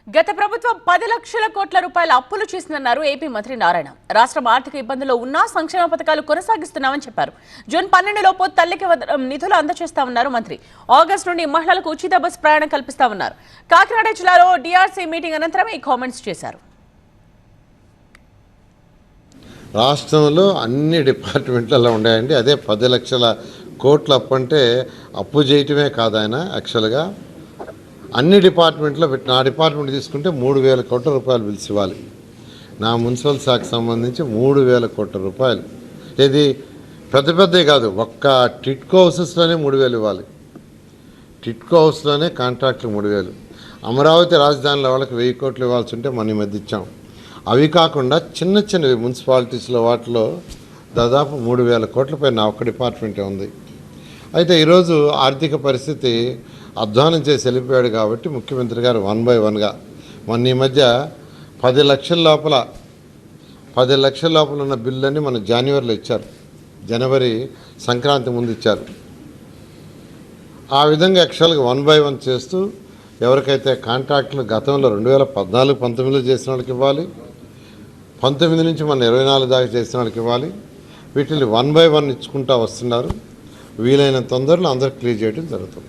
గత ప్రభుత్వం 10 లక్షల కోట్ల రూపాయల అప్పులు చేసిందన్నారు ఏపీ మంత్రి నారాయణ. రాష్ట్రం ఆర్థిక ఇబ్బందుల్లో ఉన్నా సంక్షేమ పథకాలు కొనసాగిస్తున్నామని చెప్పారు. జూన్ 12 లోపు తల్లికి నిధులు అందజేస్తామన్నారు మంత్రి. ఆగస్టు నుండి మహిళలకు ఉచిత బస్ ప్రయాణం కల్పిస్తామన్నారు. కాకినాడ జిల్లాలో డిఆర్సీ మీటింగ్ అనంతరం ఈ కామెంట్స్ చేశారు. రాష్ట్రంలో అన్ని డిపార్ట్మెంట్లలో ఉన్నాయండి. అదే 10 లక్షల కోట్ల అప్పు అంటే అప్పు చేయటమే కాదు ఆయన యాక్చువల్గా అన్ని డిపార్ట్మెంట్లో పెట్టి నా డిపార్ట్మెంట్ తీసుకుంటే 3,000 కోట్ల రూపాయలు పిలిచి ఇవ్వాలి. నా మున్సిపల్ శాఖకు సంబంధించి 3,000 కోట్ల రూపాయలు. ఇది పెద్దవి కాదు, ఒక్క టిట్కో హౌసెస్లోనే 3,000 ఇవ్వాలి. టిట్కో హౌస్లోనే కాంట్రాక్ట్లు 3,000. అమరావతి రాజధానిలో వాళ్ళకి 1,000 కోట్లు ఇవ్వాల్సి ఉంటే మన మధ్య ఇచ్చాం. అవి కాకుండా చిన్నవి మున్సిపాలిటీస్లో వాటిలో దాదాపు 3,000 కోట్ల పైన నా ఒక్క డిపార్ట్మెంటే ఉంది. అయితే ఈరోజు ఆర్థిక పరిస్థితి అధ్వానం చేసి వెళ్ళిపోయాడు కాబట్టి ముఖ్యమంత్రి గారు 1 by 1గా మొన్న ఈ మధ్య 10 లక్షల లోపల ఉన్న బిల్లుని మన జనవరిలో ఇచ్చారు. జనవరి సంక్రాంతి ముందు ఇచ్చారు. ఆ విధంగా యాక్చువల్గా 1 by 1 చేస్తూ ఎవరికైతే కాంట్రాక్టులు గతంలో 2014-19లో చేసిన వాళ్ళకి ఇవ్వాలి, 19 నుంచి మన 24 దాకా చేసిన వాళ్ళకి ఇవ్వాలి. వీటిని 1 by 1 ఇచ్చుకుంటూ వస్తున్నారు. వీలైన తొందరలో అందరూ క్లియర్ చేయడం జరుగుతుంది.